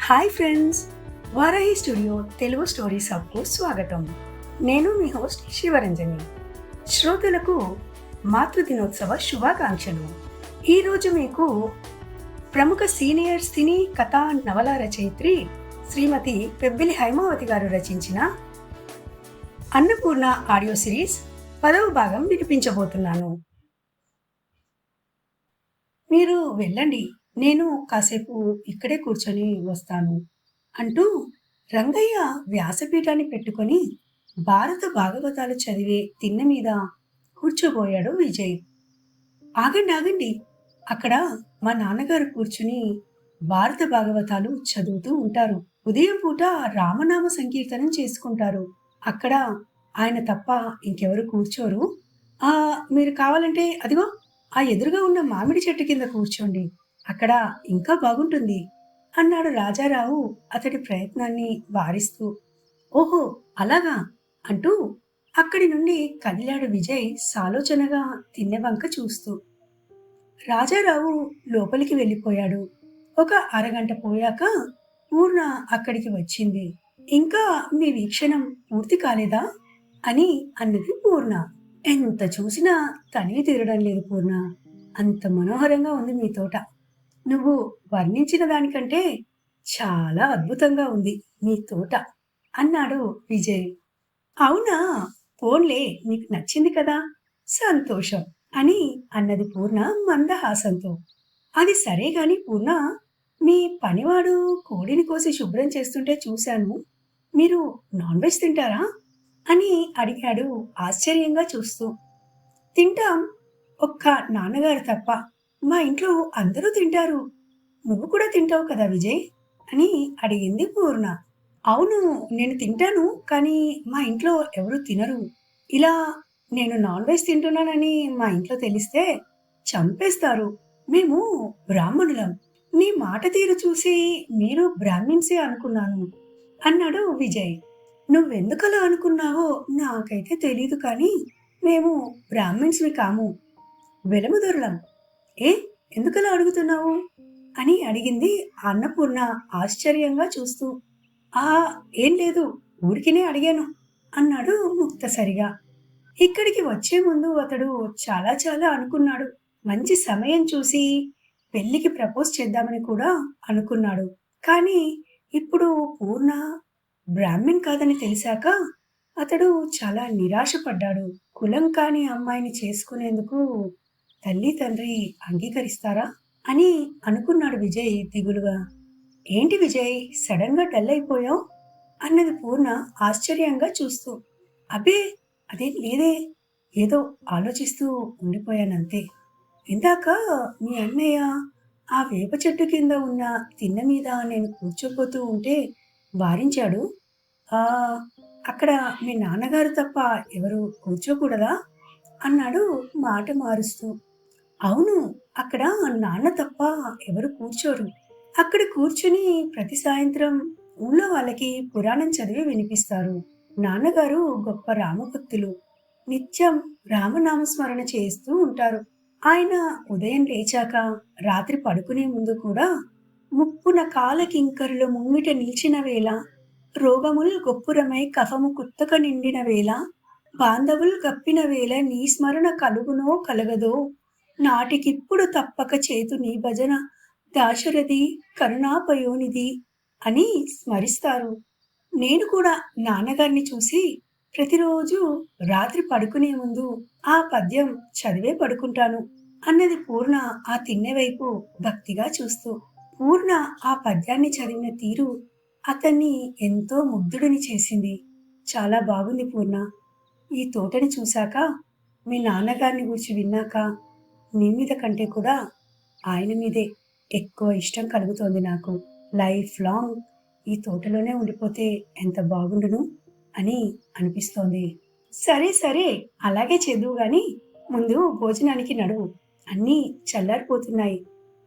Hi friends, Varahi studio Telugu stories హబ్కు స్వాగతం. నేను మీ హోస్ట్ శివరంజని. శ్రోతలకు మాతృదినోత్సవ శుభాకాంక్షలు. ఈరోజు మీకు ప్రముఖ సీనియర్ సినీ కథా నవల రచయిత్రి శ్రీమతి పెబ్బిలి హైమావతి గారు రచించిన అన్నపూర్ణ ఆడియో సిరీస్ 10వ భాగం వినిపించబోతున్నాను. మీరు వెళ్ళండి, నేను కాసేపు ఇక్కడే కూర్చొని వస్తాను అంటూ రంగయ్య వ్యాసపీఠాన్ని పెట్టుకొని భారత భాగవతాలు చదివే తిన్నె మీద కూర్చోబోయాడు విజయ్. ఆగండి ఆగండి, అక్కడ మా నాన్నగారు కూర్చుని భారత భాగవతాలు చదువుతూ ఉంటారు. ఉదయం పూట రామనామ సంకీర్తనం చేసుకుంటారు. అక్కడ ఆయన తప్ప ఇంకెవరు కూర్చోరు. మీరు కావాలంటే అదిగో ఆ ఎదురుగా ఉన్న మామిడి చెట్టు కింద కూర్చోండి, అక్కడ ఇంకా బాగుంటుంది అన్నాడు రాజారావు అతడి ప్రయత్నాన్ని వారిస్తూ. ఓహో అలాగా అంటూ అక్కడి నుండి కదిలాడు విజయ్ సాలోచనగా తిన్నెవంక చూస్తూ. రాజారావు లోపలికి వెళ్ళిపోయాడు. ఒక అరగంట పోయాక పూర్ణ అక్కడికి వచ్చింది. ఇంకా మీ వీక్షణం పూర్తి కాలేదా అని అన్నది పూర్ణ. ఎంత చూసినా తనివి తీరడం లేదు పూర్ణ, అంత మనోహరంగా ఉంది మీ తోట. నువ్వు వర్ణించిన దానికంటే చాలా అద్భుతంగా ఉంది మీ తోట అన్నాడు విజయ్. అవునా, పోన్లే, నీకు నచ్చింది కదా, సంతోషం అని అన్నది పూర్ణ మందహాసంతో. అది సరే గాని పూర్ణ, మీ పనివాడు కోడిని కోసి శుభ్రం చేస్తుంటే చూశాను. మీరు నాన్ వెజ్ తింటారా అని అడిగాడు ఆశ్చర్యంగా చూస్తూ. తింటాం, ఒక్క నాన్నగారు తప్ప. మా ఇంట్లో అందరూ తింటారు. నువ్వు కూడా తింటావు కదా విజయ్ అని అడిగింది పూర్ణ. అవును, నేను తింటాను, కానీ మా ఇంట్లో ఎవరు తినరు. ఇలా నేను నాన్ వెజ్ తింటున్నానని మా ఇంట్లో తెలిస్తే చంపేస్తారు. మేము బ్రాహ్మణులం. నీ మాట తీరు చూసి మీరు బ్రాహ్మిన్సే అనుకున్నాను అన్నాడు విజయ్. నువ్వెందుకలా అనుకున్నావో నాకైతే తెలీదు, కానీ మేము బ్రాహ్మిన్స్వి కాము, వెలముదొరలం. ఏ, ఎందుకలా అడుగుతున్నావు అని అడిగింది అన్నపూర్ణ ఆశ్చర్యంగా చూస్తూ. ఆ ఏం లేదు, ఊరికినే అడిగాను అన్నాడు ముక్తసరిగా. ఇక్కడికి వచ్చే ముందు అతడు చాలా చాలా అనుకున్నాడు. మంచి సమయం చూసి పెళ్లికి ప్రపోజ్ చేద్దామని కూడా అనుకున్నాడు. కానీ ఇప్పుడు పూర్ణ బ్రాహ్మిన్ కాదని తెలిసాక అతడు చాలా నిరాశపడ్డాడు. కులం కాని అమ్మాయిని చేసుకునేందుకు తల్లి తండ్రి అంగీకరిస్తారా అని అనుకున్నాడు విజయ్ దిగులుగా. ఏంటి విజయ్, సడన్ గా డల్ అయిపోయావు అన్నది పూర్ణ ఆశ్చర్యంగా చూస్తూ. అబ్బే అదేం లేదే, ఏదో ఆలోచిస్తూ ఉండిపోయానంతే. ఇందాక మీ అన్నయ్య ఆ వేప చెట్టు కింద ఉన్న తిన్న మీద నేను కూర్చోపోతూ ఉంటే వారించాడు. ఆ అక్కడ మీ నాన్నగారు తప్ప ఎవరు కూర్చోకూడదా అన్నాడు మాట మారుస్తూ. అవును, అక్కడ నాన్న తప్ప ఎవరు కూర్చోరు. అక్కడ కూర్చుని ప్రతి సాయంత్రం ఊళ్ళో వాళ్ళకి పురాణం చదివి వినిపిస్తారు. నాన్నగారు గొప్ప రామభక్తులు. నిత్యం రామనామస్మరణ చేస్తూ ఉంటారు. ఆయన ఉదయం లేచాక రాత్రి పడుకునే ముందు కూడా ముప్పున కాలకింకరులు ముంగిట నిలిచిన వేళ, రోగముల్ గొప్పురమై కఫము కుత్తక నిండిన వేళ, బాంధవుల్ గప్పిన వేళ నీ స్మరణ కలుగునో కలగదో, నాటికిప్పుడు తప్పక చేతు నీ భజన దాశరథి కరుణాపయోనిధి అని స్మరిస్తారు. నేను కూడా నాన్నగారిని చూసి ప్రతిరోజు రాత్రి పడుకునే ముందు ఆ పద్యం చదివే పడుకుంటాను అన్నది పూర్ణ ఆ తిన్నె వైపు భక్తిగా చూస్తూ. పూర్ణ ఆ పద్యాన్ని చదివిన తీరు అతన్ని ఎంతో ముగ్ధుడిని చేసింది. చాలా బాగుంది పూర్ణ, ఈ తోటని చూశాక, మీ నాన్నగారిని గురించి విన్నాక నీ మీద కంటే కూడా ఆయన మీదే ఎక్కువ ఇష్టం కలుగుతోంది నాకు. లైఫ్ లాంగ్ ఈ తోటలోనే ఉండిపోతే ఎంత బాగుండును అని అనిపిస్తోంది. సరే సరే, అలాగే చేద్దువు గాని ముందు భోజనానికి నడువు, అన్నీ చల్లారిపోతున్నాయి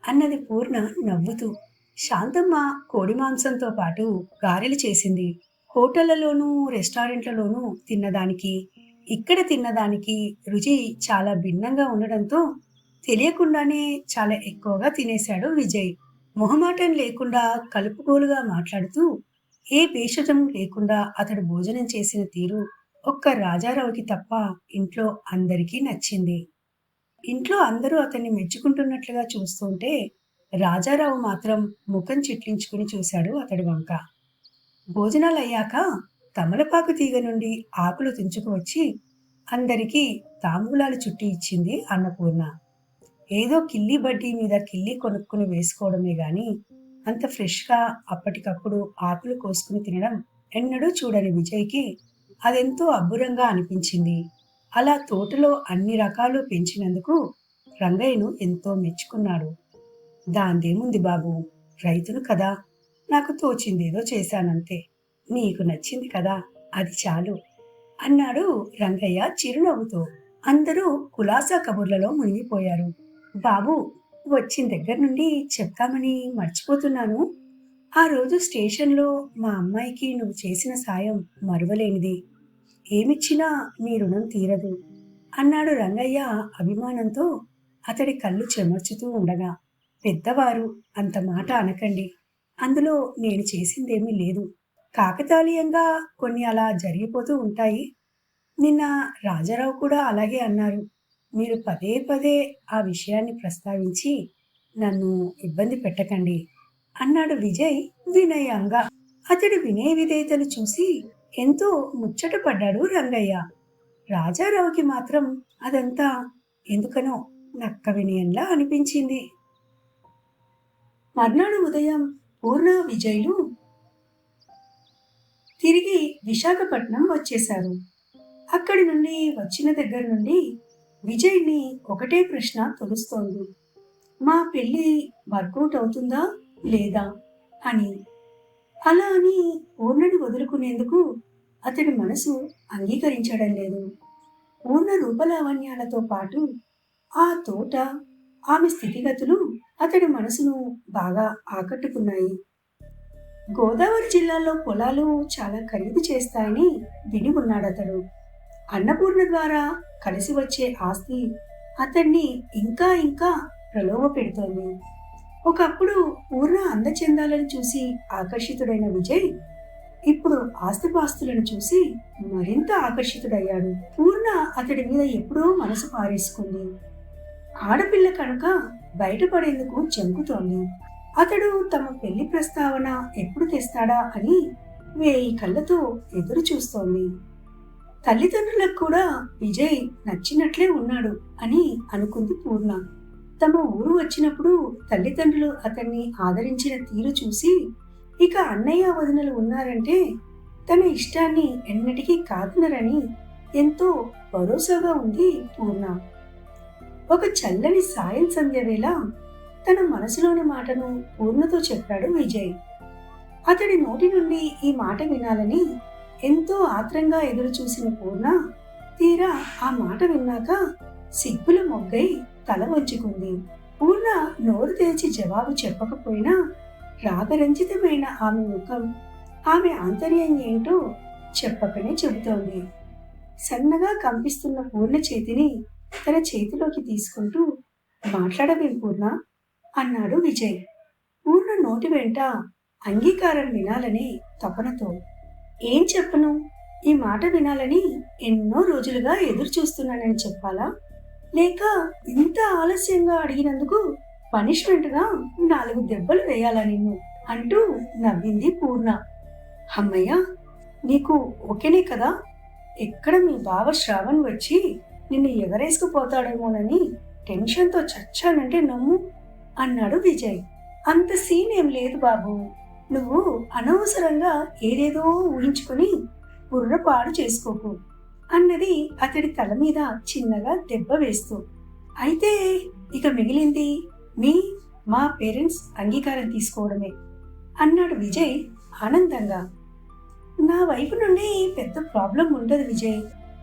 అన్నది పూర్ణ నవ్వుతూ. శాంతమ్మ కోడి మాంసంతో పాటు గారెలు చేసింది. హోటళ్లలోనూ రెస్టారెంట్లలోనూ తిన్నదానికి ఇక్కడ తిన్నదానికి రుచి చాలా భిన్నంగా ఉండడంతో తెలియకుండానే చాలా ఎక్కువగా తినేశాడు విజయ్. మొహమాటం లేకుండా కలుపుగోలుగా మాట్లాడుతూ ఏ భేషజం లేకుండా అతడు భోజనం చేసిన తీరు ఒక్క రాజారావుకి తప్ప ఇంట్లో అందరికీ నచ్చింది. ఇంట్లో అందరూ అతన్ని మెచ్చుకుంటున్నట్లుగా చూస్తుంటే రాజారావు మాత్రం ముఖం చిట్లించుకుని చూశాడు అతడి వంక. భోజనాలయ్యాక తమలపాకు తీగ నుండి ఆకులు తుంచుకువచ్చి అందరికీ తాంబూలాలు చుట్టి ఇచ్చింది అన్నపూర్ణ. ఏదో కిల్లి బడ్డీ మీద కిల్లి కొనుక్కుని వేసుకోవడమే గాని అంత ఫ్రెష్గా అప్పటికప్పుడు ఆకులు కోసుకుని తినడం ఎన్నడూ చూడని విజయ్కి అదెంతో అబ్బురంగా అనిపించింది. అలా తోటలో అన్ని రకాలు పెంచినందుకు రంగయ్యను ఎంతో మెచ్చుకున్నాడు. దాందేముంది బాబు, రైతును కదా, నాకు తోచిందేదో చేశానంతే. నీకు నచ్చింది కదా, అది చాలు అన్నాడు రంగయ్య చిరునవ్వుతో. అందరూ కులాసా కబుర్లలో మునిగిపోయారు. బాబు, వచ్చిన దగ్గర నుండి చెప్తామని మర్చిపోతున్నాను. ఆ రోజు స్టేషన్లో మా అమ్మాయికి నువ్వు చేసిన సాయం మరువలేనిది. ఏమిచ్చినా నీ రుణం తీరదు అన్నాడు రంగయ్య అభిమానంతో అతడి కళ్ళు చెమర్చుతూ ఉండగా. పెద్దవారు, అంత మాట అనకండి. అందులో నేను చేసిందేమీ లేదు. కాకతాళీయంగా కొన్ని అలా జరిగిపోతూ ఉంటాయి. నిన్న రాజారావు కూడా అలాగే అన్నారు. మీరు పదే పదే ఆ విషయాన్ని ప్రస్తావించి నన్ను ఇబ్బంది పెట్టకండి అన్నాడు విజయ్ వినయంగా. అతడి వినయ విధేయతలు చూసి ఎంతో ముచ్చటపడ్డాడు రంగయ్య. రాజారావుకి మాత్రం అదంతా ఎందుకనో నక్క వినయంలా అనిపించింది. మర్నాడు ఉదయం పూర్ణ, విజయ్లు తిరిగి విశాఖపట్నం వచ్చేశారు. అక్కడి నుండి వచ్చిన దగ్గర నుండి విజయ్ని ఒకటే ప్రశ్న తొలుస్తోంది. మా పెళ్లి వర్కౌట్ అవుతుందా లేదా అని. అలా అని పూర్ణని వదులుకునేందుకు అతడి మనసు అంగీకరించడం లేదు. పూర్ణ రూపలావణ్యాలతో పాటు ఆ తోట, ఆమె స్థితిగతులు అతడి మనసును బాగా ఆకట్టుకున్నాయి. గోదావరి జిల్లాలో పొలాలు చాలా ఖరీదు చేస్తాయని విని ఉన్నాడతడు. అన్నపూర్ణ ద్వారా కలిసి వచ్చే ఆస్తి అతన్ని ఇంకా ఇంకా ప్రలోభ పెడుతోంది. ఒకప్పుడు పూర్ణ అందచందాలను చూసి ఆకర్షితుడైన విజయ్ ఇప్పుడు ఆస్తిపాస్తులను చూసి మరింత ఆకర్షితుడయ్యాడు. పూర్ణ అతడి మీద ఎప్పుడో మనసు పారేసుకుంది. ఆడపిల్ల కనుక బయటపడేందుకు జంకుతోంది. అతడు తమ పెళ్లి ప్రస్తావన ఎప్పుడు తెస్తాడా అని 1000 కళ్ళతో ఎదురు చూస్తోంది. తల్లిదండ్రులకు కూడా విజయ్ నచ్చినట్లే ఉన్నాడు అని అనుకుంది పూర్ణ. తమ ఊరు వచ్చినప్పుడు తల్లిదండ్రులు అతన్ని ఆదరించిన తీరు చూసి ఇక అన్నయ్య వదినలు ఉన్నారంటే తన ఇష్టాన్ని ఎన్నటికీ కాదనరని ఎంతో భరోసాగా ఉంది పూర్ణ. ఒక చల్లని సాయం సంధ్య వేళ తన మనసులోని మాటను పూర్ణతో చెప్పాడు విజయ్. అతడి నోటి నుండి ఈ మాట వినాలని ఎంతో ఆత్రంగా ఎదురు చూసిన పూర్ణ తీరా ఆ మాట విన్నాక సిగ్గుల మొగ్గై తల వంచుకుంది. పూర్ణ నోరు తెరిచి జవాబు చెప్పకపోయినా రాగరంజితమైన ఆమె ముఖం, ఆమె ఆంతర్యం ఏంటో చెప్పకనే చెబుతోంది. సన్నగా కంపిస్తున్న పూర్ణ చేతిని తన చేతిలోకి తీసుకుంటూ మాట్లాడవేం పూర్ణ అన్నాడు విజయ్. పూర్ణ నోటి వెంట అంగీకారం వినాలనే తపనతో. ఏం చెప్పను, ఈ మాట వినాలని ఎన్నో రోజులుగా ఎదురు చూస్తున్నానని చెప్పాలా, లేక ఇంత ఆలస్యంగా అడిగినందుకు పనిష్మెంట్గా 4 దెబ్బలు వేయాలా నిన్ను అంటూ నవ్వింది పూర్ణ. అమ్మయ్య, నీకు ఓకేనే కదా? ఎక్కడ మీ బావ శ్రావణ్ వచ్చి నిన్ను ఎగరేసుకుపోతాడేమోనని టెన్షన్తో చచ్చానంటే నమ్ము అన్నాడు విజయ్. అంత సీన్ ఏం లేదు బాబు, నువ్వు అనవసరంగా ఏదేదో ఊహించుకుని బుర్ర పాడు చేసుకోకు అన్నది అతడి తల మీద చిన్నగా దెబ్బ వేస్తూ. అయితే ఇక మిగిలింది మా పేరెంట్స్ అంగీకారం తీసుకోవడమే అన్నాడు విజయ్ ఆనందంగా. నా వైపు నుండి పెద్ద ప్రాబ్లం ఉండదు విజయ్.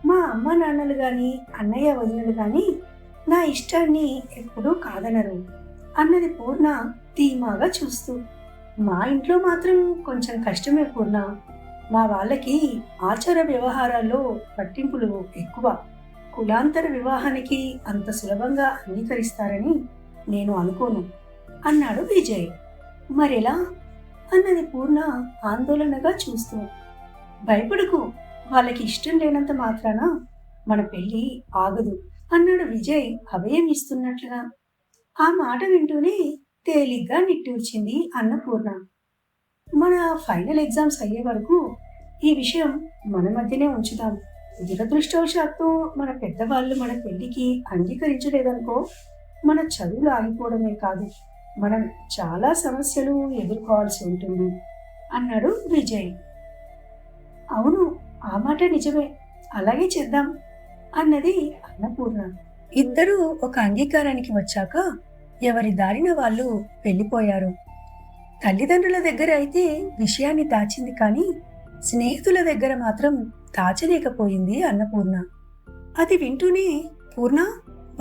మా అమ్మ నాన్నలు గాని అన్నయ్య వదినలు గాని నా ఇష్టాన్ని ఎప్పుడూ కాదనరు అన్నది పూర్ణ ధీమాగా చూస్తూ. మా ఇంట్లో మాత్రం కొంచెం కష్టమే పూర్ణ. మా వాళ్ళకి ఆచార వ్యవహారాల్లో పట్టింపులు ఎక్కువ. కులాంతర వివాహానికి అంత సులభంగా అంగీకరిస్తారని నేను అనుకోను అన్నాడు విజయ్. మరెలా అన్నది పూర్ణ ఆందోళనగా చూస్తూ. భయపడకు, వాళ్ళకి ఇష్టం లేనంత మాత్రాన మన పెళ్లి ఆగదు అన్నాడు విజయ్ అభయం ఇస్తున్నట్లుగా. ఆ మాట వింటూనే తేలిగ్గా నిట్టూర్చింది అన్నపూర్ణ. మన ఫైనల్ ఎగ్జామ్స్ అయ్యే వరకు ఈ విషయం మన మధ్యనే ఉంచుదాం. దురదృష్టవశాత్తు మన పెద్దవాళ్ళు మన పెళ్లికి అంగీకరించలేదనుకో, మన చదువులు ఆగిపోవడమే కాదు, మనం చాలా సమస్యలు ఎదుర్కోవాల్సి ఉంటుంది అన్నాడు విజయ్. అవును, ఆ మాట నిజమే, అలాగే చేద్దాం అన్నది అన్నపూర్ణ. ఇద్దరూ ఒక అంగీకారానికి వచ్చాక ఎవరి దారిన వాళ్ళు వెళ్ళిపోయారు. తల్లిదండ్రుల దగ్గర అయితే విషయాన్ని దాచింది, కానీ స్నేహితుల దగ్గర మాత్రం దాచలేకపోయింది అన్నపూర్ణ. అది వింటూనే, పూర్ణ,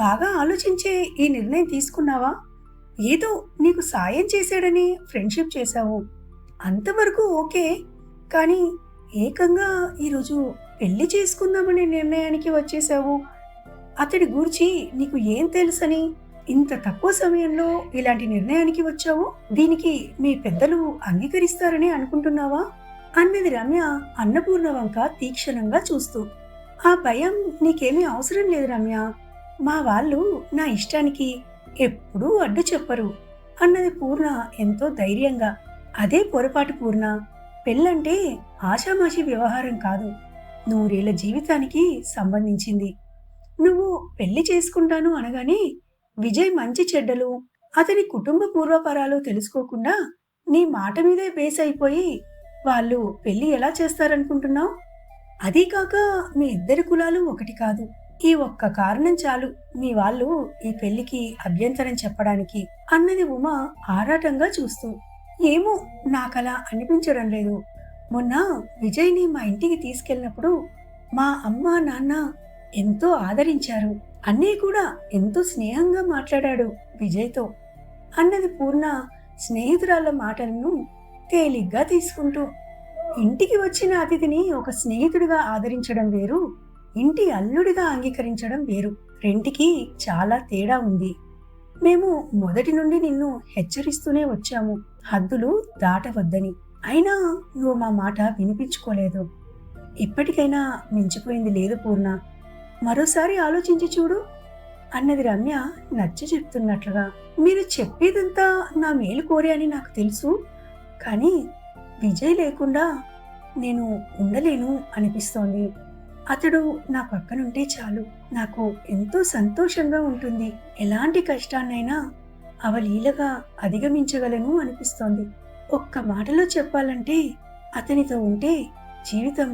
బాగా ఆలోచించే ఈ నిర్ణయం తీసుకున్నావా? ఏదో నీకు సాయం చేశాడని ఫ్రెండ్షిప్ చేశావు, అంతవరకు ఓకే, కానీ ఏకంగా ఈరోజు పెళ్లి చేసుకుందామనే నిర్ణయానికి వచ్చేసావు. అతడి గూర్చి నీకు ఏం తెలుసని ఇంత తక్కువ సమయంలో ఇలాంటి నిర్ణయానికి వచ్చావు? దీనికి మీ పెద్దలు అంగీకరిస్తారని అనుకుంటున్నావా అన్నది రమ్య అన్నపూర్ణ వంక తీక్షణంగా చూస్తూ. ఆ భయం నీకేమీ అవసరం లేదు రమ్య, మా వాళ్ళు నా ఇష్టానికి ఎప్పుడూ అడ్డు చెప్పరు అన్నది పూర్ణ ఎంతో ధైర్యంగా. అదే పొరపాటు పూర్ణ, పెళ్ళంటే ఆషామాషి వ్యవహారం కాదు, నూరేళ్ల జీవితానికి సంబంధించింది. నువ్వు పెళ్లి చేసుకుంటాను అనగానే విజయ్ మంచి చెడ్డలు, అతని కుటుంబ పూర్వపరాలు తెలుసుకోకుండా నీ మాట మీదే బేస్ అయిపోయి వాళ్ళు పెళ్లి ఎలా చేస్తారనుకుంటున్నావు? అదీ కాక మీ ఇద్దరి కులాలు ఒకటి కాదు, ఈ ఒక్క కారణం చాలు మీ వాళ్ళు ఈ పెళ్లికి అభ్యంతరం చెప్పడానికి అన్నది ఉమ ఆరాటంగా చూస్తూ. ఏమో, నాకలా అనిపించడం లేదు. మొన్న విజయ్ని మా ఇంటికి తీసుకెళ్ళినప్పుడు మా అమ్మ నాన్న ఎంతో ఆదరించారు, అన్నయ్య కూడా ఎంతో స్నేహంగా మాట్లాడాడు విజయ్తో అన్నది పూర్ణ స్నేహితురాళ్ళ మాటలను తేలిగ్గా తీసుకుంటూ. ఇంటికి వచ్చిన అతిథిని ఒక స్నేహితుడిగా ఆదరించడం వేరు, ఇంటి అల్లుడిగా అంగీకరించడం వేరు, రెంటికి చాలా తేడా ఉంది. మేము మొదటి నుండి నిన్ను హెచ్చరిస్తూనే వచ్చాము, హద్దులు దాటవద్దని. అయినా నువ్వు మా మాట వినిపించుకోలేదు. ఇప్పటికైనా మించిపోయింది లేదు పూర్ణ, మరోసారి ఆలోచించి చూడు అన్నది రమ్య నచ్చ చెప్తున్నట్లుగా. మీరు చెప్పేదంతా నా మేలు కోరే అని నాకు తెలుసు, కానీ విజయ్ లేకుండా నేను ఉండలేను అనిపిస్తోంది. అతడు నా పక్కనుంటే చాలు, నాకు ఎంతో సంతోషంగా ఉంటుంది. ఎలాంటి కష్టాన్నైనా అవలీలగా అధిగమించగలను అనిపిస్తోంది. ఒక్క మాటలో చెప్పాలంటే అతనితో ఉంటే జీవితం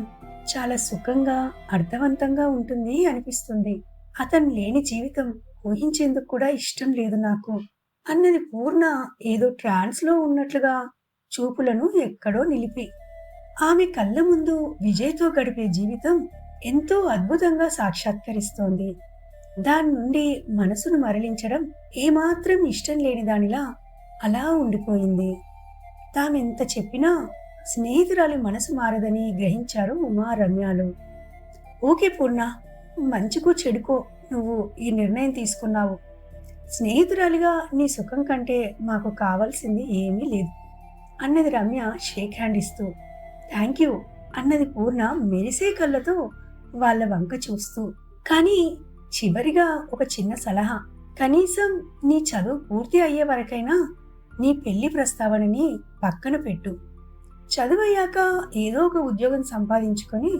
చాలా సుఖంగా అర్థవంతంగా ఉంటుంది అనిపిస్తుంది. అతను లేని జీవితం ఊహించేందుకు కూడా ఇష్టం లేదు నాకు అన్నది పూర్ణ ఏదో ట్రాన్స్లో ఉన్నట్లుగా చూపులను ఎక్కడో నిలిపి. ఆమె కళ్ళ ముందు విజయ్తో గడిపే జీవితం ఎంతో అద్భుతంగా సాక్షాత్కరిస్తోంది. దాని నుండి మనసును మరలించడం ఏమాత్రం ఇష్టం లేని దానిలా అలా ఉండిపోయింది. తామెంత చెప్పినా స్నేహితురాలి మనసు మారదని గ్రహించారు ఉమా రమ్యాలు. ఓకే పూర్ణ, మంచికో చెడుకో నువ్వు ఈ నిర్ణయం తీసుకున్నావు. స్నేహితురాలిగా నీ సుఖం కంటే మాకు కావాల్సింది ఏమీ లేదు అన్నది రమ్య షేక్ హ్యాండ్ ఇస్తూ. థ్యాంక్ యూ అన్నది పూర్ణ మెరిసే కళ్ళతో వాళ్ళ వంక చూస్తూ. కానీ చివరిగా ఒక చిన్న సలహా, కనీసం నీ చదువు పూర్తి అయ్యే వరకైనా నీ పెళ్లి ప్రస్తావనని పక్కన పెట్టు. చదువయ్యాక ఏదో ఒక ఉద్యోగం సంపాదించుకొని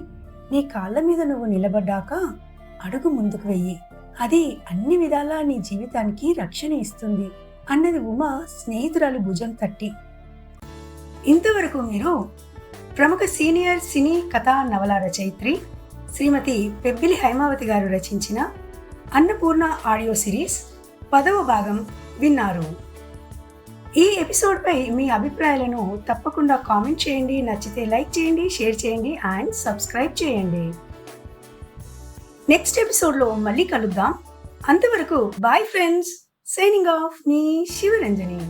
నీ కాళ్ళ మీద నువ్వు నిలబడ్డాక అడుగు ముందుకు వెయ్యి, అది అన్ని విధాలా నీ జీవితానికి రక్షణ ఇస్తుంది అన్నది ఉమ స్నేహితురాలు భుజం తట్టి. ఇంతవరకు మీరు ప్రముఖ సీనియర్ సినీ కథా నవల రచయిత్రి శ్రీమతి పెబ్బిలి హైమావతి గారు రచించిన అన్నపూర్ణ ఆడియో సిరీస్ 10వ భాగం విన్నారు. ఈ ఎపిసోడ్పై మీ అభిప్రాయాలను తప్పకుండా కామెంట్ చేయండి. నచ్చితే లైక్ చేయండి, షేర్ చేయండి అండ్ సబ్స్క్రైబ్ చేయండి. నెక్స్ట్ ఎపిసోడ్లో మళ్ళీ కలుద్దాం. అంతవరకు బాయ్ ఫ్రెండ్స్. సైనింగ్ ఆఫ్ మీ శివరంజని.